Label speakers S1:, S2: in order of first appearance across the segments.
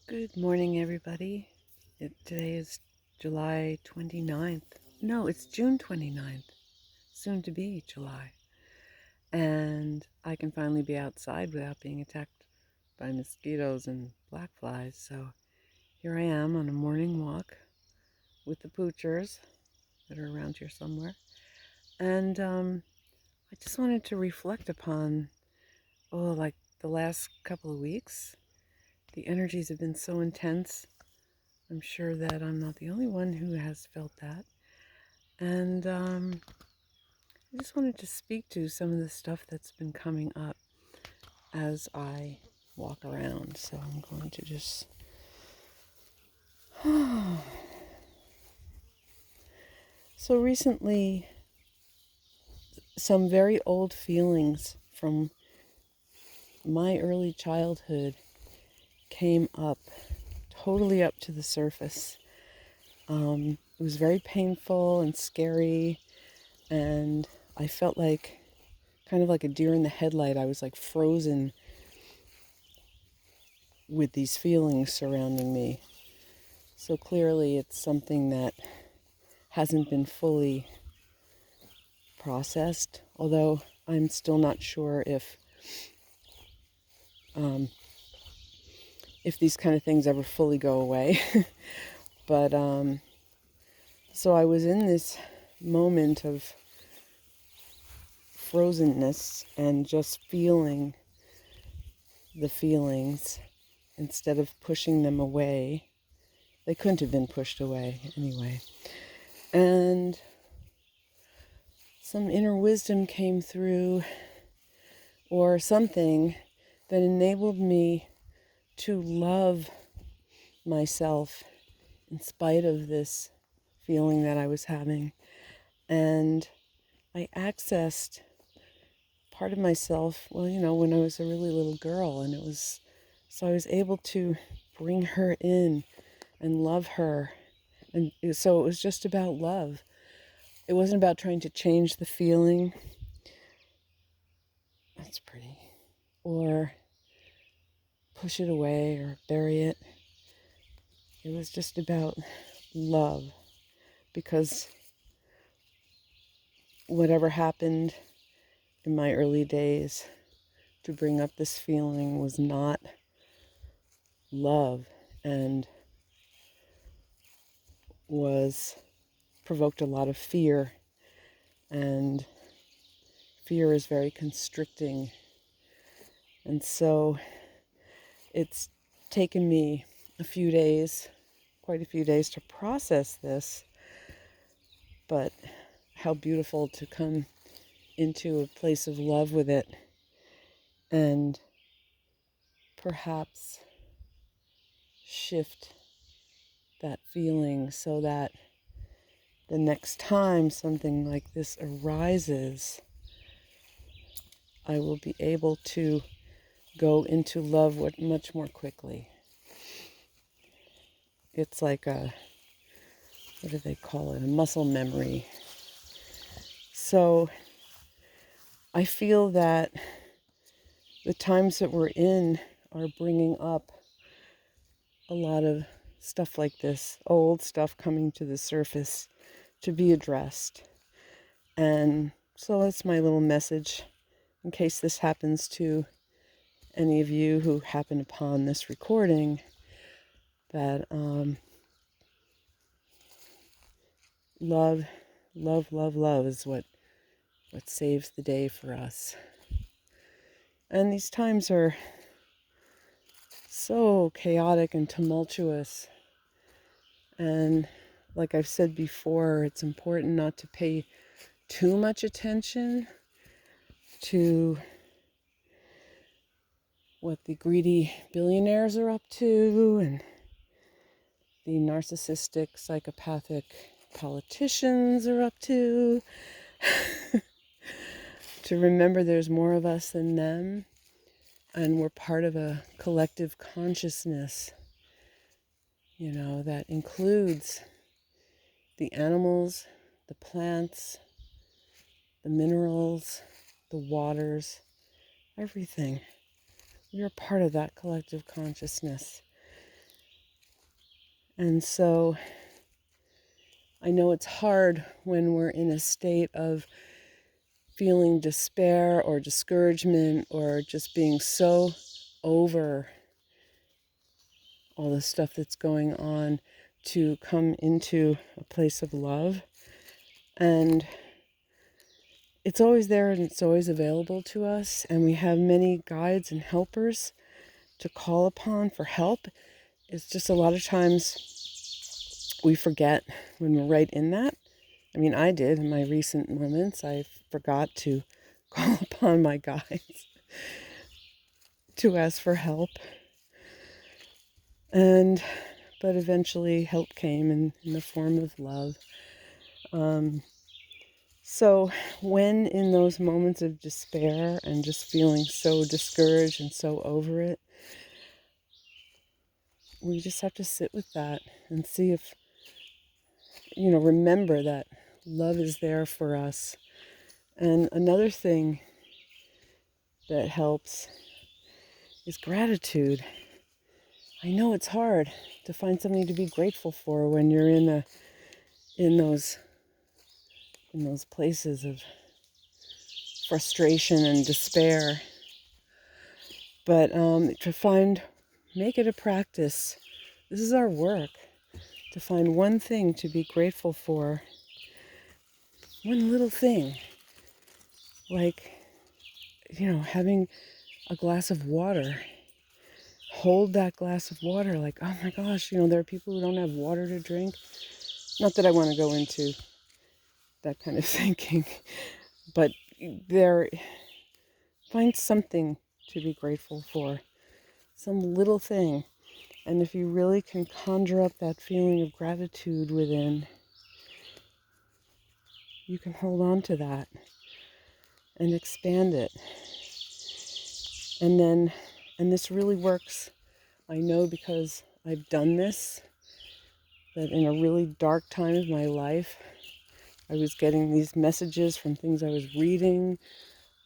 S1: Good morning, everybody. Today is July 29th. No, it's June 29th, soon to be July. And I can finally be outside without being attacked by mosquitoes and black flies. So here I am on a morning walk with the poochers that are around here somewhere. And I just wanted to reflect upon, like the last couple of weeks. The energies have been so intense. I'm sure that I'm not the only one who has felt that. And I just wanted to speak to some of the stuff that's been coming up as I walk around. So I'm going to just... So recently, some very old feelings from my early childhood came up, totally up to the surface. It was very painful and scary, and I felt like kind of like a deer in the headlight. I was like frozen with these feelings surrounding me. So clearly it's something that hasn't been fully processed, although I'm still not sure if these kind of things ever fully go away. But so I was in this moment of frozenness and just feeling the feelings instead of pushing them away. They couldn't have been pushed away anyway. And some inner wisdom came through, or something that enabled me to love myself in spite of this feeling that I was having. And I accessed part of myself, when I was a really little girl, so I was able to bring her in and love her. And so it was just about love. It wasn't about trying to change the feeling. That's pretty. Or push it away or bury it. It was just about love, because whatever happened in my early days to bring up this feeling was not love, and was provoked a lot of fear, and fear is very constricting. And so it's taken me quite a few days to process this, but how beautiful to come into a place of love with it, and perhaps shift that feeling so that the next time something like this arises, I will be able to go into love much more quickly. It's like what do they call it? A muscle memory. So I feel that the times that we're in are bringing up a lot of stuff like this, old stuff coming to the surface to be addressed. And so that's my little message in case this happens to any of you who happen upon this recording, that love is what saves the day for us. And these times are so chaotic and tumultuous. And like I've said before, it's important not to pay too much attention to what the greedy billionaires are up to and the narcissistic, psychopathic politicians are up to. To remember there's more of us than them, and we're part of a collective consciousness, that includes the animals, the plants, the minerals, the waters, everything. We are part of that collective consciousness. And so I know it's hard when we're in a state of feeling despair or discouragement or just being so over all the stuff that's going on to come into a place of love. And it's always there and it's always available to us. And we have many guides and helpers to call upon for help. It's just a lot of times we forget when we're right in that. I mean, I did in my recent moments. I forgot to call upon my guides to ask for help. But eventually help came in the form of love. So when in those moments of despair and just feeling so discouraged and so over it, we just have to sit with that and see if, remember that love is there for us. And another thing that helps is gratitude. I know it's hard to find something to be grateful for when you're in those places of frustration and despair. But make it a practice. This is our work, to find one thing to be grateful for. One little thing. Like, having a glass of water. Hold that glass of water like, oh my gosh, there are people who don't have water to drink. Not that I want to go into that kind of thinking, but find something to be grateful for. Some little thing. And if you really can conjure up that feeling of gratitude within, you can hold on to that and expand it. And this really works. I know because I've done this, that in a really dark time of my life, I was getting these messages from things I was reading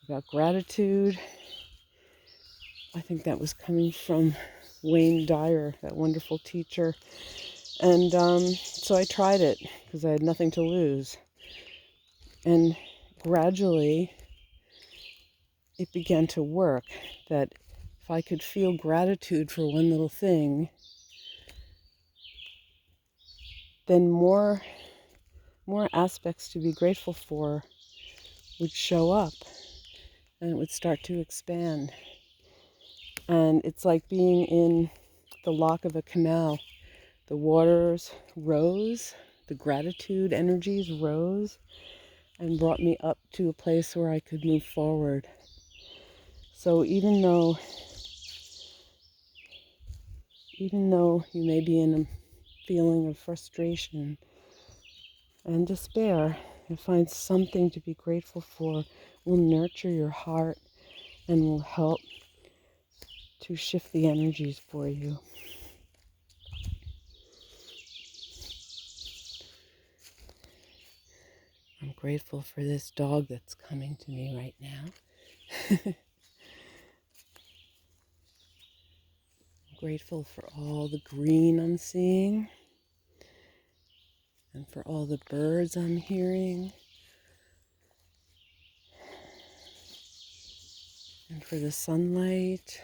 S1: about gratitude. I think that was coming from Wayne Dyer, that wonderful teacher. And so I tried it because I had nothing to lose. And gradually, it began to work, that if I could feel gratitude for one little thing, then more aspects to be grateful for would show up, and it would start to expand. And it's like being in the lock of a canal. The waters rose, the gratitude energies rose, and brought me up to a place where I could move forward. So even though you may be in a feeling of frustration and despair, and find something to be grateful for, will nurture your heart and will help to shift the energies for you. I'm grateful for this dog that's coming to me right now. I'm grateful for all the green I'm seeing and for all the birds I'm hearing and for the sunlight.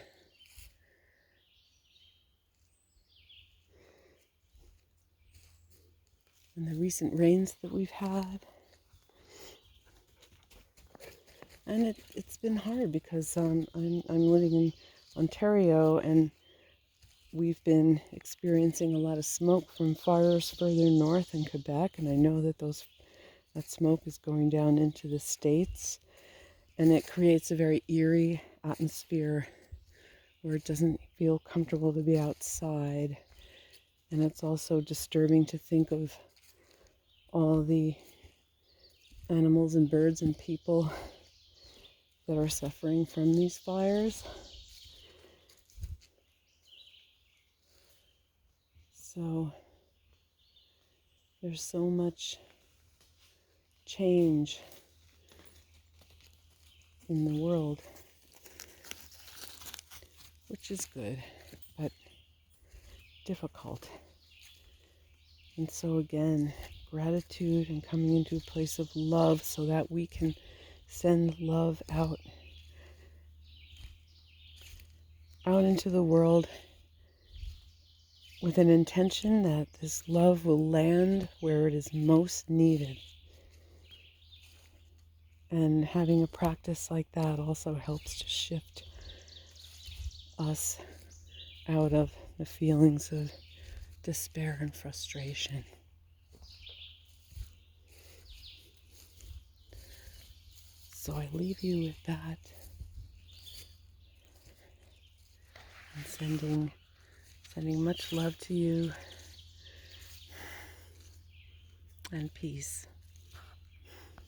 S1: And the recent rains that we've had. And it's been hard because I'm living in Ontario, and we've been experiencing a lot of smoke from fires further north in Quebec, and I know that that smoke is going down into the States, and it creates a very eerie atmosphere where it doesn't feel comfortable to be outside. And it's also disturbing to think of all the animals and birds and people that are suffering from these fires. So there's so much change in the world, which is good, but difficult. And so again, gratitude and coming into a place of love so that we can send love out into the world with an intention that this love will land where it is most needed. And having a practice like that also helps to shift us out of the feelings of despair and frustration. So I leave you with that, and sending much love to you and peace.